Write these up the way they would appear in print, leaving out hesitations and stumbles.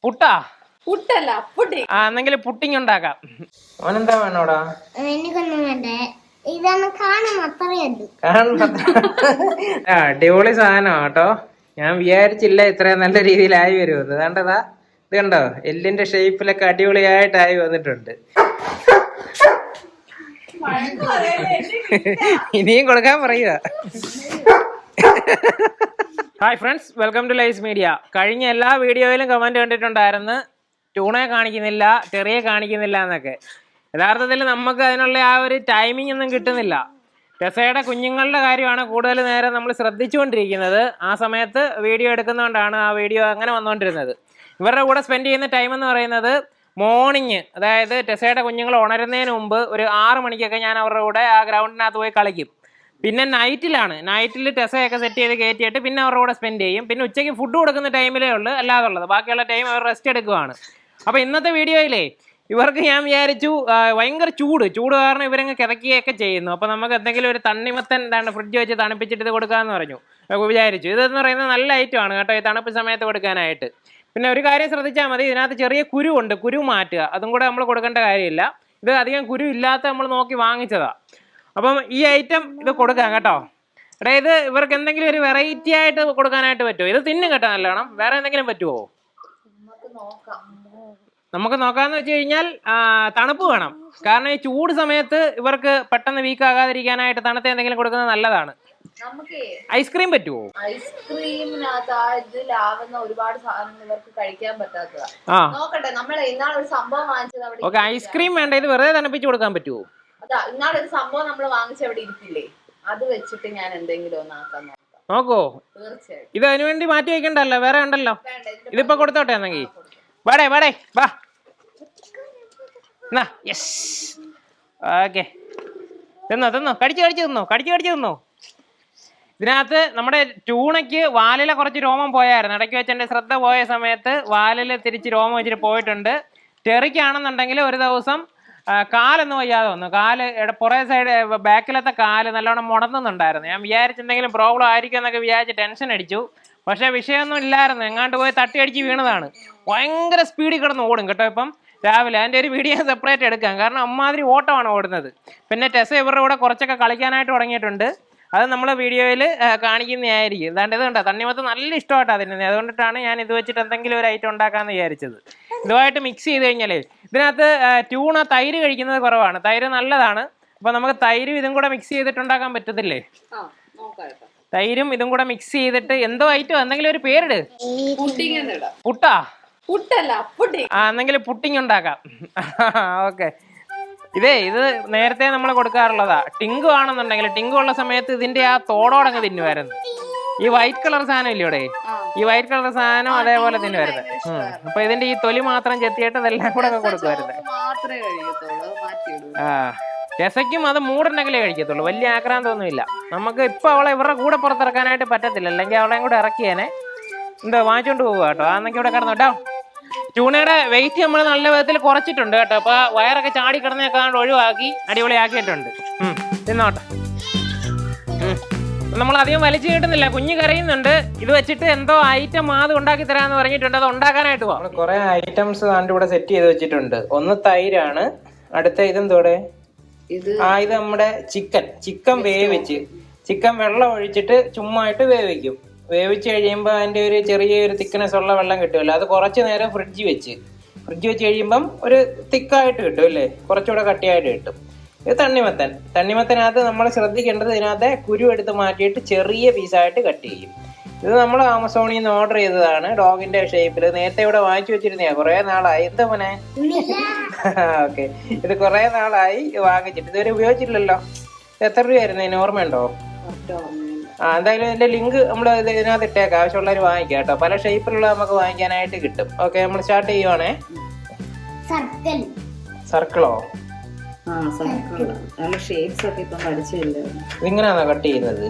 പുട്ടാ എന്നെങ്കിൽ പുട്ടിങ് ഉണ്ടാക്കാം. അവനെന്താ വേണോടാ? എനിക്കൊന്നും വേണ്ടേ, ഇതാണ് അടിപൊളി സാധനം കേട്ടോ. ഞാൻ വിചാരിച്ചില്ല ഇത്രയും നല്ല രീതിയിലായി വരുമെന്ന്. കണ്ടതാ, ഇത് കണ്ടോ, എല്ലിന്റെ ഷേപ്പിലൊക്കെ അടിപൊളിയായിട്ടായി വന്നിട്ടുണ്ട്. ഇനിയും കൊടുക്കാൻ പറയുക. Hi friends, welcome to Lies Media. കഴിഞ്ഞ എല്ലാ വീഡിയോയിലും കമന്റ് കണ്ടിട്ടുണ്ടായിരുന്നു, ട്യൂണയെ കാണിക്കുന്നില്ല, ചെറിയെ കാണിക്കുന്നില്ല എന്നൊക്കെ. യഥാർത്ഥത്തിൽ നമുക്ക് അതിനുള്ള ആ ഒരു ടൈമിംഗ് ഒന്നും കിട്ടുന്നില്ല. ടെസയുടെ കുഞ്ഞുങ്ങളുടെ കാര്യമാണ് കൂടുതൽ നേരം നമ്മൾ ശ്രദ്ധിച്ചുകൊണ്ടിരിക്കുന്നത്. ആ സമയത്ത് വീഡിയോ എടുക്കുന്നതുകൊണ്ടാണ് ആ വീഡിയോ അങ്ങനെ വന്നുകൊണ്ടിരുന്നത്. ഇവരുടെ കൂടെ സ്പെൻഡ് ചെയ്യുന്ന ടൈം എന്ന് പറയുന്നത് മോർണിംഗ്, അതായത് ടെസയുടെ കുഞ്ഞുങ്ങൾ ഉണരുന്നതിന് മുമ്പ് ഒരു 6 മണിക്കൊക്കെ ഞാൻ അവരുടെ കൂടെ ആ ഗ്രൗണ്ടിനകത്ത് പോയി കളിക്കും. പിന്നെ നൈറ്റിൽ ടെസയൊക്കെ സെറ്റ് ചെയ്ത് കയറ്റിയിട്ട് പിന്നെ അവരുടെ കൂടെ സ്പെൻഡ് ചെയ്യും. പിന്നെ ഉച്ചയ്ക്ക് ഫുഡ് കൊടുക്കുന്ന ടൈമിലേ ഉള്ളൂ, അല്ലാതുള്ളത് ബാക്കിയുള്ള ടൈം അവർ റെസ്റ്റ് എടുക്കുകയാണ്. അപ്പോൾ ഇന്നത്തെ വീഡിയോയിലേ ഇവർക്ക് ഞാൻ വിചാരിച്ചു ഭയങ്കര ചൂട് കാരണം ഇവരങ്ങ് കിതക്കുകയൊക്കെ ചെയ്യുന്നു. അപ്പോൾ നമുക്ക് എന്തെങ്കിലും ഒരു തണ്ണിമത്തൻ ഫ്രിഡ്ജ് വെച്ച് തണുപ്പിച്ചിട്ട് ഇത് കൊടുക്കാമെന്ന് വിചാരിച്ചു. ഇതെന്ന് പറയുന്നത് നല്ല ഐറ്റമാണ് കേട്ടോ, ഈ തണുപ്പ് സമയത്ത് കൊടുക്കാനായിട്ട്. പിന്നെ ഒരു കാര്യം ശ്രദ്ധിച്ചാൽ മതി, ഇതിനകത്ത് ചെറിയ കുരു ഉണ്ട്, കുരു മാറ്റുക, അതും കൂടെ നമ്മൾ കൊടുക്കേണ്ട കാര്യമില്ല. ഇത് അധികം കുരു ഇല്ലാത്ത നമ്മൾ നോക്കി വാങ്ങിച്ചതാണ്. അപ്പം ഈ ഐറ്റം ഇത് കൊടുക്കാം കേട്ടോ. അതായത് ഇവർക്ക് എന്തെങ്കിലും ഒരു വെറൈറ്റി ആയിട്ട് കൊടുക്കാനായിട്ട് പറ്റുമോ? ഇത് തിന്നും കേട്ടോ നല്ലോണം. വേറെ എന്തെങ്കിലും പറ്റുമോ? നമുക്ക് നോക്കാമെന്ന് വെച്ച് കഴിഞ്ഞാൽ തണുപ്പ് വേണം. കാരണം ഈ ചൂട് സമയത്ത് ഇവർക്ക് പെട്ടെന്ന് വീക്ക് ആകാതിരിക്കാനായിട്ട് തണുത്ത എന്തെങ്കിലും കൊടുക്കുന്നത് നല്ലതാണ്. ഐസ്ക്രീം പറ്റുമോ? ഒരുപാട് സാധനങ്ങൾ ഇവർക്ക് കഴിക്കാൻ പറ്റാത്തതാണ്. നോക്കട്ടെ, നമ്മൾ ഇന്നാളൊരു സംഭവം വാങ്ങിച്ചത്. ഓക്കെ, ഐസ്ക്രീം വേണ്ട, ഇത് വെറുതെ തണുപ്പിച്ച് കൊടുക്കാൻ പറ്റുമോ? അതാ, ഇന്നാളൊരു സംഭവം നമ്മൾ വാങ്ങിച്ച അവിടെ ഇരിക്കില്ലേ, അത് വെച്ചിട്ട് ഞാൻ എന്തെങ്കിലും ഒന്ന് ആക്കാൻ നോക്കോ? തീർച്ചയായും. ഇത് അതിനുവേണ്ടി മാറ്റി വെക്കണ്ടല്ലോ, വേറെ ഉണ്ടല്ലോ. ഇതിപ്പോ കൊടുത്തോട്ടെ എന്നെങ്കിൽ. വാടേ വാ. Yes, okay. തിന്നോ, കടിച്ചു തിന്നോ. ഇതിനകത്ത് നമ്മുടെ ട്യൂണയ്ക്ക് വാലിലെ കുറച്ച് രോമം പോയായിരുന്നു. ഇടയ്ക്ക് വെച്ച് എൻ്റെ ശ്രദ്ധ പോയ സമയത്ത് വാലിൽ തിരിച്ച് രോമം വെച്ചിട്ട് പോയിട്ടുണ്ട്. ചെറിക്കാണെന്നുണ്ടെങ്കിൽ ഒരു ദിവസം കാലൊന്നും വയ്യാതെ വന്നു. പുറേ സൈഡ് ബാക്കിലത്തെ കാല് നല്ലോണം മുടന്നുണ്ടായിരുന്നു. ഞാൻ വിചാരിച്ചെന്തെങ്കിലും പ്രോബ്ലം ആയിരിക്കും എന്നൊക്കെ വിചാരിച്ച് ടെൻഷൻ അടിച്ചു. പക്ഷേ വിഷയമൊന്നും ഇല്ലായിരുന്നു. എങ്ങാണ്ട് പോയി തട്ടി അടിച്ച് വീണതാണ്. ഭയങ്കര സ്പീഡിൽ കിടന്ന് ഓടും കേട്ടോ. ഇപ്പം രാവിലെ അതിൻ്റെ ഒരു വീഡിയോ സെപ്പറേറ്റ് എടുക്കാം, കാരണം അമ്മാതിരി ഓട്ടമാണ് ഓടുന്നത്. പിന്നെ ടെസ ഇവരുടെ കൂടെ കുറച്ചൊക്കെ കളിക്കാനായിട്ട് തുടങ്ങിയിട്ടുണ്ട്. അത് നമ്മൾ വീഡിയോയിൽ കാണിക്കുന്നതായിരിക്കും. ഇതാണ്ട് ഇത് കണ്ടോ, തണ്ണിമത്തൻ നല്ല ഇഷ്ടമായിട്ടാണ് തിന്നുന്നത്. അതുകൊണ്ടിട്ടാണ് ഞാൻ ഇത് വെച്ചിട്ട് എന്തെങ്കിലും ഒരു ഐറ്റം ഉണ്ടാക്കാമെന്ന് വിചാരിച്ചത്. ഇതുമായിട്ട് മിക്സ് ചെയ്ത് കഴിഞ്ഞാലേ ഇതിനകത്ത് ട്യൂണ തൈര് കഴിക്കുന്നത് കുറവാണ്. തൈര് നല്ലതാണ്. അപ്പോൾ നമുക്ക് തൈരും ഇതും കൂടെ മിക്സ് ചെയ്തിട്ടുണ്ടാക്കാൻ പറ്റത്തില്ലേ? തൈരും ഇതും കൂടെ മിക്സ് ചെയ്തിട്ട് എന്തോ ഐറ്റം, എന്തെങ്കിലും ഒരു പേരിട്. എന്തെങ്കിലും പുട്ടിങ് ഉണ്ടാക്കാം. ഓക്കെ, ഇത് നേരത്തെ നമ്മൾ കൊടുക്കാറുള്ളതാ. ടിങ്കു ആണെന്നുണ്ടെങ്കിൽ, ടിങ്കു ഉള്ള സമയത്ത് ഇതിന്റെ ആ തോടോടങ്ങ് തിന്നുമായിരുന്നു. ഈ വൈറ്റ് കളർ സാധനം ഇല്ലയോടെ, ഈ വൈറ്റ് കളർ സാധനം അതേപോലെ തിന്നുമായിരുന്നു. അപ്പൊ ഇതിന്റെ ഈ തൊലി മാത്രം ചെത്തിയിട്ട് ഇതെല്ലാം കൂടെ ഒക്കെ കൊടുക്കുമായിരുന്നു. രസയ്ക്കും അത് മൂടുണ്ടെങ്കിലേ കഴിക്കത്തുള്ളൂ, വലിയ ആക്രാന്തമൊന്നുമില്ല. നമുക്ക് ഇപ്പൊ അവളെ ഇവരുടെ കൂടെ പുറത്തിറക്കാനായിട്ട് പറ്റത്തില്ല, അല്ലെങ്കിൽ അവളെയും കൂടെ ഇറക്കിയേനെ. എന്തോ വാങ്ങിച്ചോണ്ട് പോവുക കേട്ടോ. അന്നെങ്കിൽ ഇവിടെ കിടന്നു കേട്ടോ. ട്യൂണയുടെ വെയിറ്റ് നമ്മൾ നല്ല വിധത്തിൽ കുറച്ചിട്ടുണ്ട് കേട്ടോ. അപ്പൊ വയറൊക്കെ ചാടി കിടന്നൊക്കെ ഒഴിവാക്കി അടിപൊളിയാക്കിയിട്ടുണ്ട്. തിന്നോട്ടെ. നമ്മൾ അധികം വലിച്ചു കിട്ടുന്നില്ല, കുഞ്ഞ് കരയുന്നുണ്ട്. ഇത് വെച്ചിട്ട് എന്തോ ഐറ്റം അത് ഉണ്ടാക്കി തരാന്ന് പറഞ്ഞിട്ടുണ്ട്. അത് ഉണ്ടാക്കാനായിട്ട് പോവാം. കുറെ ഐറ്റംസ് അതിൻ്റെ കൂടെ സെറ്റ് ചെയ്ത് വെച്ചിട്ടുണ്ട്. ഒന്ന് തൈരാണ്, അടുത്ത ഇതെന്തോടെ, ഇത് നമ്മുടെ ചിക്കൻ വേവിച്ച്, ചിക്കൻ വെള്ളം ഒഴിച്ചിട്ട് ചുമ്മായിട്ട് വേവിക്കും. വേവിച്ച് കഴിയുമ്പോൾ അതിൻ്റെ ഒരു ചെറിയൊരു തിക്നെസ് ഉള്ള വെള്ളം കിട്ടുമല്ലോ, അത് കുറച്ച് നേരം ഫ്രിഡ്ജ് വെച്ച് കഴിയുമ്പം ഒരു തിക്കായിട്ട് കിട്ടും അല്ലേ, കുറച്ചുകൂടെ കട്ടിയായിട്ട് കിട്ടും. ഇത് തണ്ണിമത്തനകത്ത് നമ്മൾ ശ്രദ്ധിക്കേണ്ടത്, ഇതിനകത്തെ കുരു എടുത്ത് മാറ്റിയിട്ട് ചെറിയ പീസായിട്ട് കട്ട് ചെയ്യും. ഇത് നമ്മൾ ആമസോണിൽ നിന്ന് ഓർഡർ ചെയ്തതാണ്, ഡോഗിന്റെ ഷേപ്പിൽ. നേരത്തെ ഇവിടെ വാങ്ങിച്ചു വെച്ചിരുന്നേ, കുറേ നാളായി. എന്താ മോനെ? ഓക്കെ, ഇത് കുറേ നാളായി വാങ്ങിച്ചിട്ട്, ഇതുവരെ ഉപയോഗിച്ചിട്ടില്ലല്ലോ. എത്ര രൂപയായിരുന്നു ഇതിന്, ഓർമ്മയുണ്ടോ? എന്തായാലും ഇതിന്റെ ലിങ്ക് നമ്മൾ ഇതിനകത്ത് ഇട്ടേക്കാം, ആവശ്യമുള്ളവർ വാങ്ങിക്കാം കേട്ടോ. പല ഷേപ്പിലുള്ള നമുക്ക് വാങ്ങിക്കാനായിട്ട് കിട്ടും. ഓക്കെ, നമ്മൾ സ്റ്റാർട്ട് ചെയ്യുവാണേ. സർക്കിളോ? ഇതിങ്ങനെയാണോ കട്ട് ചെയ്യുന്നത്?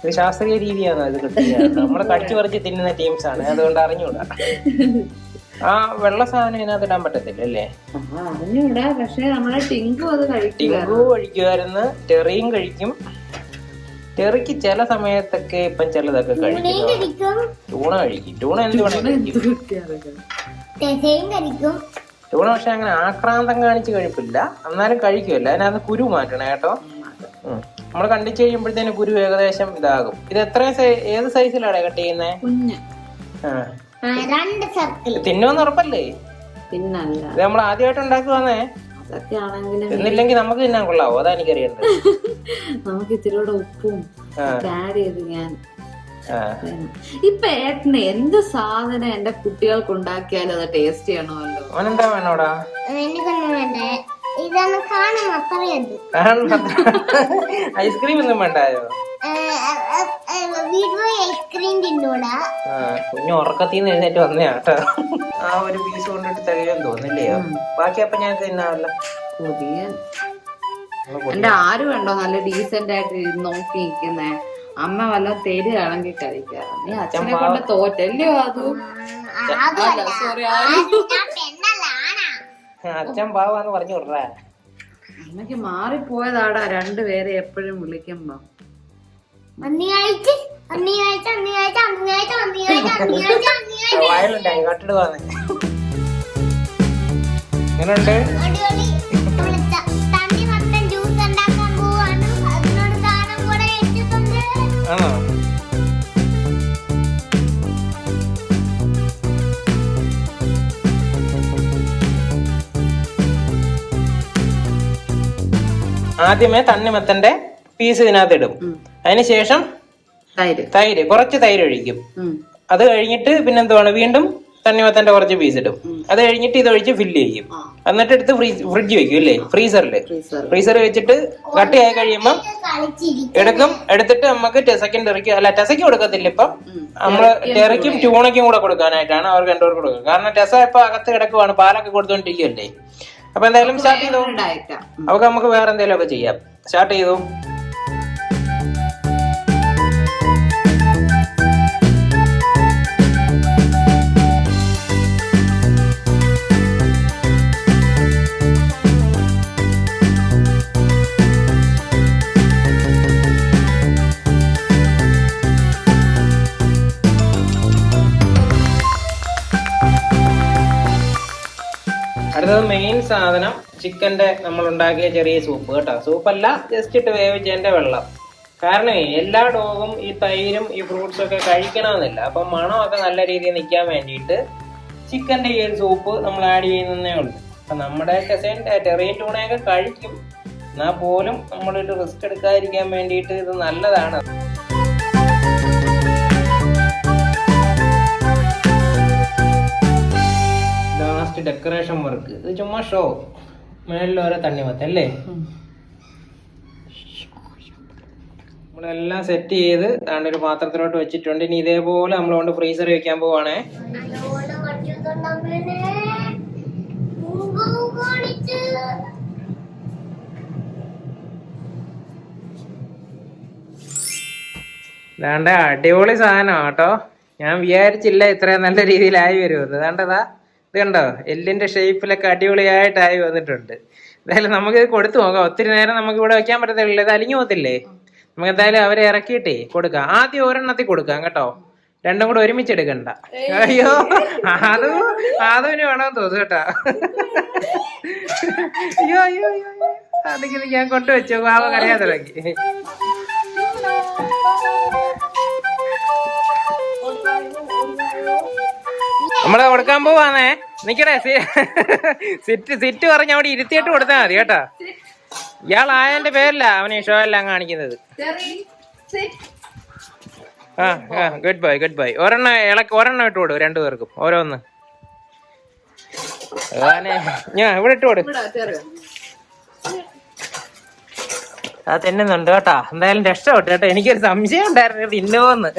ഇത് ശാസ്ത്രീയ രീതിയാണോ ഇത് കട്ട് ചെയ്യുന്നത്? നമ്മള് കടിച്ചു പറിച്ച് തിന്നുന്ന ടീംസ് ആണ്, അതുകൊണ്ട് അറിഞ്ഞൂടാ. ആ വെള്ള സാധനം ഇതിനകത്ത് ഇടാൻ പറ്റത്തില്ല അല്ലേ? ടിങ്കു കഴിക്കുമായിരുന്നു, ടെറിയും കഴിക്കും. ടെറിക്ക് ചില സമയത്തൊക്കെ ഇപ്പം ചിലതൊക്കെ കഴിക്കും. ടൂണ കഴിക്കും. ടൂണ ടൂണ പക്ഷെ അങ്ങനെ ആക്രാന്തം കാണിച്ച് കഴിപ്പില്ല, എന്നാലും കഴിക്കുമല്ലോ. അതിനകത്ത് കുരു മാറ്റണേ കേട്ടോ. നമ്മൾ കണ്ടിച്ച് കഴിയുമ്പോഴത്തേന് കുരു ഏകദേശം ഇതാകും. ഇത് ഏത് സൈസിലാണ് കട്ട് ചെയ്യുന്നേ? തിന്നുമെന്ന് ഉറപ്പല്ലേ? ഇത് നമ്മൾ ആദ്യമായിട്ട് ഉണ്ടാക്കുവാന്നേ. എന്നില്ലെങ്കിൽ നമുക്ക് തിന്നാൻ കൊള്ളാവോ? അതാ എനിക്കറിയണ്ടത്. നമുക്ക് ഇത്തിരി ഉപ്പും ആഡ് ചെയ്ത് ഞാൻ ഇപ്പൊ ഏട്ടന് എന്ത് സാധനം എന്റെ കുട്ടികൾക്ക് ഉണ്ടാക്കിയാലും അത് ടേസ്റ്റ് ചെയ്യണമല്ലോ. അവനെന്താ വേണോടാ? ഐസ്ക്രീം ഒന്നും വേണ്ടായോ? കുഞ്ഞു ഉറക്കത്തിന്ന് എഴുന്നേറ്റ് വന്നേ കേട്ടോ. ആ ഒരു പീസ് കൊണ്ടിട്ട് തികയെന്ന് തോന്നില്ലയോ? ബാക്കി അപ്പൊ ഞാൻ തിന്നാവല്ലോ. എന്റെ ആരും ഉണ്ടോ നല്ല ഡീസന്റ് ആയിട്ട് നോക്കി നിൽക്കുന്നേ? അമ്മ വല്ല തരുകയാണെങ്കിൽ കഴിക്കാം. നീ അച്ഛനെ കൊണ്ട് തോറ്റല്ലയോ? സോറി, അച്ഛൻ പാവാന്ന് പറഞ്ഞു വിടറ. അമ്മക്ക് മാറിപ്പോയതാടാ രണ്ടുപേരെ എപ്പോഴും വിളിക്കുമ്പോ. വയലുണ്ടായി കട്ടിടുവാന്ന്. എങ്ങനെയുണ്ട്? ആണോ? ആദ്യമേ തണ്ണിമത്തന്റെ പീസ് ഇതിനകത്ത് ഇടും. അതിനുശേഷം തൈര് കുറച്ച് തൈര് ഒഴിക്കും. അത് കഴിഞ്ഞിട്ട് പിന്നെന്തുവാണ്, വീണ്ടും തണ്ണിമത്തന്റെ കുറച്ച് പീസ് ഇടും. അത് കഴിഞ്ഞിട്ട് ഇതൊഴിച്ച് ഫില്ല് ചെയ്യും. എന്നിട്ട് എടുത്ത് ഫ്രിഡ്ജ് വെക്കും അല്ലേ, ഫ്രീസറിൽ വെച്ചിട്ട് കട്ടിയായി കഴിയുമ്പം എടുക്കും. എടുത്തിട്ട് നമുക്ക് ടെസയ്ക്കും ടെറിക്കും അല്ല, ടെസയ്ക്ക് കൊടുക്കത്തില്ല ഇപ്പം. നമ്മള് ടെറിക്കും ട്യൂണയ്ക്കും കൂടെ കൊടുക്കാനായിട്ടാണ് അവർക്ക് രണ്ടുപേർക്ക് കൊടുക്കുക. കാരണം ടെസ ഇപ്പൊ അകത്ത് കിടക്കുവാണ്, പാലൊക്കെ കൊടുത്തോണ്ടിരിക്കുവല്ലേ. അപ്പൊ എന്തായാലും സ്റ്റാർട്ട് ചെയ്തു. അവർക്ക് നമുക്ക് വേറെ എന്തെങ്കിലും ഒക്കെ ചെയ്യാം. സ്റ്റാർട്ട് ചെയ്തു. അടുത്തത് മെയിൻ സാധനം ചിക്കന്റെ നമ്മൾ ഉണ്ടാക്കിയ ചെറിയ സൂപ്പ് കേട്ടോ. സൂപ്പല്ല, ജസ്റ്റ് ഇട്ട് വേവിച്ചതിന്റെ വെള്ളം. കാരണം എല്ലാ ഡോഗും ഈ തൈരും ഈ ഫ്രൂട്ട്സും ഒക്കെ കഴിക്കണമെന്നില്ല. അപ്പൊ മണമൊക്കെ നല്ല രീതിയിൽ നിൽക്കാൻ വേണ്ടിയിട്ട് ചിക്കന്റെ ഈ ഒരു സൂപ്പ് നമ്മൾ ആഡ് ചെയ്യുന്നതേ ഉള്ളൂ. അപ്പൊ നമ്മുടെ ടെറിയും ടൂണയൊക്കെ കഴിക്കും, എന്നാൽ പോലും നമ്മളൊരു റിസ്ക് എടുക്കാതിരിക്കാൻ വേണ്ടിയിട്ട് ഇത് നല്ലതാണ്. ഡെക്കറേഷൻ വർക്ക് ഇത് ചുമ്മാ ഷോ. മേളിൽ ഓരോ തണ്ണിമത്തല്ലേ. നമ്മളെല്ലാം സെറ്റ് ചെയ്ത് താണ്ട് ഒരു പാത്രത്തിലോട്ട് വെച്ചിട്ടുണ്ട്. ഇനി ഇതേപോലെ നമ്മൾ കൊണ്ട് ഫ്രീസറിൽ വെക്കാൻ പോവാണേ. ഇതാണ്ട് അടിപൊളി സാധനം കേട്ടോ. ഞാൻ വിചാരിച്ചില്ല ഇത്രയും നല്ല രീതിയിലായി വരുമെന്ന്. ഇതാണ്ടതാ, ഇത് കണ്ടോ, എല്ലിന്റെ ഷേപ്പിലൊക്കെ അടിപൊളിയായിട്ടായി വന്നിട്ടുണ്ട്. എന്തായാലും നമുക്കിത് കൊടുത്തു നോക്കാം. ഒത്തിരി നേരം നമുക്ക് ഇവിടെ വെക്കാൻ പറ്റത്തില്ല, ഇത് അലിഞ്ഞു പോകത്തില്ലേ. നമുക്ക് എന്തായാലും അവരെ ഇറക്കിയിട്ടേ കൊടുക്കാം. ആദ്യം ഒരെണ്ണത്തിൽ കൊടുക്കാം കേട്ടോ, രണ്ടും കൂടെ ഒരുമിച്ച് എടുക്കണ്ട. അയ്യോ, അതിന് വേണമെന്ന് തോന്നുന്നു കേട്ടോ. അയ്യോ അയ്യോ അയ്യോ, അതെങ്കിൽ ഞാൻ കൊണ്ടുവച്ചു. പാവം കരയാൻ തുടങ്ങി. നമ്മള് കൊടുക്കാൻ പോവാന്നേ. നിക്കടേ, സിറ്റ് പറഞ്ഞ് അവിടെ ഇരുത്തിയിട്ട് കൊടുത്താൽ മതി കേട്ടോ. ഇയാളായതിന്റെ പേരില്ല അവന് ഷോ എല്ലാം കാണിക്കുന്നത്. Good bye good bye. ഒരെണ്ണം ഇട്ട് കൊടു, രണ്ടുപേർക്കും ഓരോന്ന്. ഞാൻ ഇവിടെ ഇട്ട് കൊടു. അത് തിന്നുന്നുണ്ട് കേട്ടാ. എന്തായാലും രക്ഷപ്പെട്ടു കേട്ടോ. എനിക്കൊരു സംശയം ഉണ്ടായിരുന്നു തിന്നുവോന്ന്.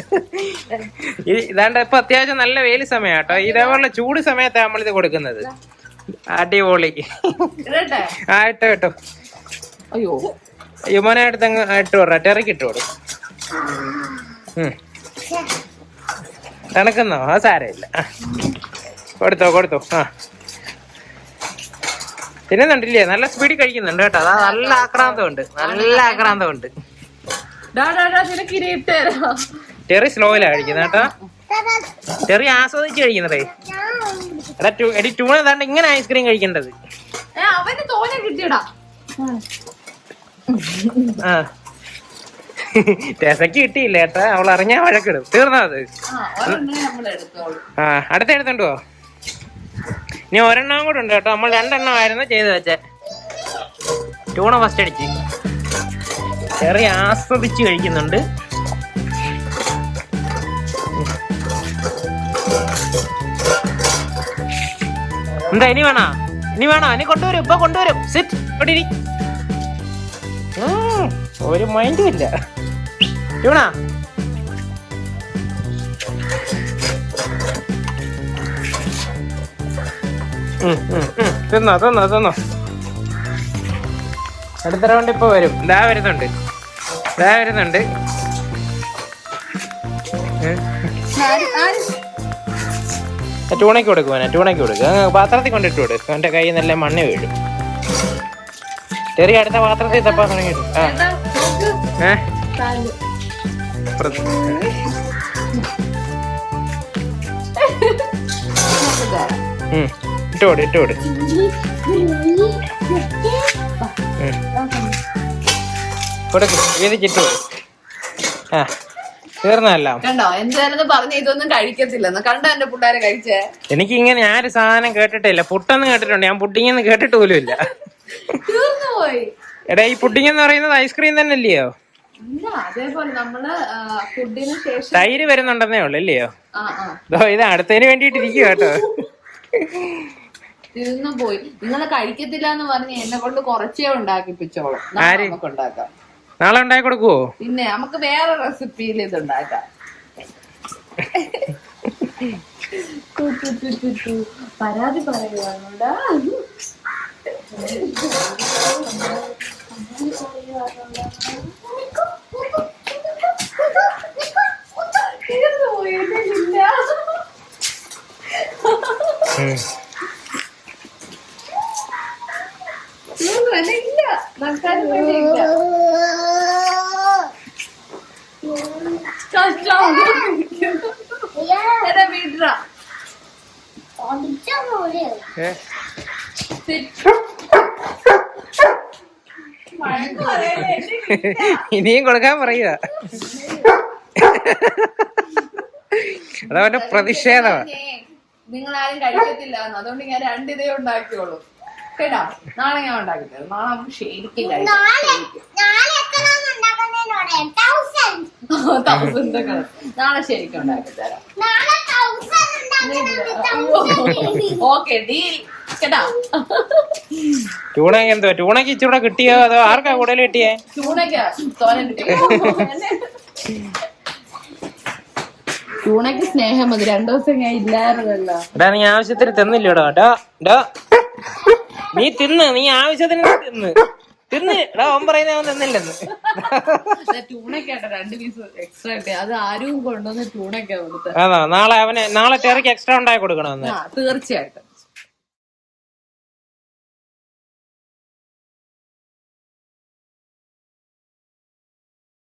ഇതാണ്ട് ഇപ്പൊ അത്യാവശ്യം നല്ല വെയിൽ സമയം കേട്ടോ. ഇതേപോലെ ചൂട് സമയത്താണ് നമ്മളിത് കൊടുക്കുന്നത്. അടിപൊളി. ആ ഇട്ടോ കേട്ടോ. അയ്യോ യുമോനെ അടുത്ത് അങ്ങ് ഇട്ട് കൊടു, ടെറിക്ക് ഇട്ട് കൊടു. തണുക്കുന്നോ? അത് സാരമില്ല, കൊടുത്തോ കൊടുത്തോ. ആ തിന്നുന്നുണ്ടില്ലേ? നല്ല സ്പീഡിൽ കഴിക്കുന്നുണ്ട് കേട്ടോ. അതാ നല്ല ആക്രാന്തമുണ്ട്, നല്ല ആക്രാന്തമുണ്ട്. ടെറി സ്ലോയിലാ കഴിക്കുന്നത് കേട്ടോ. ടെറി ആസ്വദിച്ച് കഴിക്കുന്നതേ. എടാ എടി ട്യൂണ ഏതാണ്ട് ഇങ്ങനെ ഐസ്ക്രീം കഴിക്കേണ്ടത്. അവന് തോന കിട്ടിയടാ. ആ രസക്ക് കിട്ടിയില്ല ഏട്ടാ. അവൾ അറിഞ്ഞാ വഴക്കിടും. തീർന്നോ അത്? ആ അടുത്ത എടുത്തോണ്ടോ. ഇനി ഒരെണ്ണം കൂടെ ഉണ്ട് കേട്ടോ. നമ്മൾ 2 എണ്ണമായിരുന്നു ചെയ്ത് വെച്ചേ. ട്യൂണ ഫസ്റ്റ് അടിച്ച് ചെറിയ ആസ്വദിച്ച് കഴിക്കുന്നുണ്ട്. എന്താ ഇനി വേണോ? ഇനി കൊണ്ടുവരും. ഇപ്പൊ കൊണ്ടുവരും. സിറ്റ് ഇവിടെ ഇരി. ഒരു മൈൻഡും ഇല്ല ട്യൂണ. തിന്നോ. അടുത്ത റൗണ്ട് ഇപ്പൊ വരും. ഇതാ വരുന്നുണ്ട്. ട്യൂണയ്ക്ക് കൊടുക്കുക. പാത്രത്തിൽ കൊണ്ടിട്ട് കൊടുക്കും. അവന്റെ കയ്യിൽ നല്ല മണ്ണ് വീഴും. ചെറിയ അടുത്ത പാത്രത്തിൽ തപ്പാൻ തുടങ്ങിയിട്ട് ഇട്ടോട്. കൊടുക്കും വീതിച്ചിട്ട്. ആ തീർന്നല്ലോ. കണ്ടോ എന്തായാലും പറഞ്ഞ ഇതൊന്നും കഴിക്കത്തില്ലെന്ന്. കണ്ടോ എന്റെ പിള്ളേരെ കഴിച്ചേ. എനിക്ക് ഇങ്ങനെ ഞാനൊരു സാധനം കേട്ടിട്ടില്ല. പുട്ടെന്ന് കേട്ടിട്ടുണ്ട്. ഞാൻ പുഡിങ്ങെന്ന് കേട്ടിട്ട് പോലും ഇല്ല. തീർന്നുപോയി. എടാ ഈ പുഡിങ് എന്ന് പറയുന്നത് ഐസ്ക്രീം തന്നെ അല്ലയോ? അതേപോലെ നമ്മള് ഫുഡിന് ശേഷം തൈര് വരുന്നുണ്ടെന്നേ ഉള്ളു അല്ലയോ? ഇത് അടുത്തതിന് വേണ്ടിട്ട് ഇരിക്കുക കേട്ടോ. തീർന്നു പോയി. നിങ്ങള് കഴിക്കത്തില്ല എന്ന് പറഞ്ഞ് എന്നെ കൊണ്ട് കുറച്ചേ ഉണ്ടാക്കിപ്പിച്ചോളൂ. നമുക്ക് ഉണ്ടാക്കാം. നാളെ ഉണ്ടാക്കി കൊടുക്കുവോ? പിന്നെ നമുക്ക് വേറെ റെസിപ്പിയിൽ ഇത് ഉണ്ടാക്കാം. പരാതി പറയുവാണോടാ. ഇനിയും കൊടുക്കാൻ പറയുക. അതവന്റെ പ്രതിഷേധമാണ്. നിങ്ങളാരും കഴിക്കത്തില്ല, അതുകൊണ്ട് ഞാൻ 2 ഇതേ ഉണ്ടാക്കിയോളൂ കേട്ടോ. നാളെ ഞാൻ ഉണ്ടാക്കി തരാം. നാളെ നമുക്ക് ശരിക്കും നാളെ ശരിക്കും ഉണ്ടാക്കി തരാം. ഓക്കെ ഡീൽ കേട്ടോ. ട്യൂണയ്ക്ക് എന്തോ ട്യൂണയ്ക്ക് ഇച്ചിവിടെ കിട്ടിയോ അതോ ആർക്കാ കൂടുതൽ കിട്ടിയേ? ട്യൂണയ്ക്ക് തോരൻ കിട്ടിയോ? ട്യൂണയ്ക്ക് സ്നേഹം മതി. 2 ദിവസം ഞാൻ ഇല്ലായിരുന്നല്ലോ. എടാ നീ ആവശ്യത്തിന് തിന്നില്ലോടാ. നീ തിന്ന്. നീ ആവശ്യത്തിന് തിന്ന്. എടാ അവൻ പറയുന്ന അവൻ തിന്നില്ലെന്ന്. ട്യൂണയ്ക്കാട്ടോ 2 പീസ് എക്സ്ട്രാ കിട്ടി. അത് ആരും കൊണ്ടുവന്ന് ട്യൂണയ്ക്കാ കൊടുത്തത്. നാളെ ടെറിക്ക് എക്സ്ട്രാ ഉണ്ടാക്കി കൊടുക്കണമെന്ന്. തീർച്ചയായിട്ടും.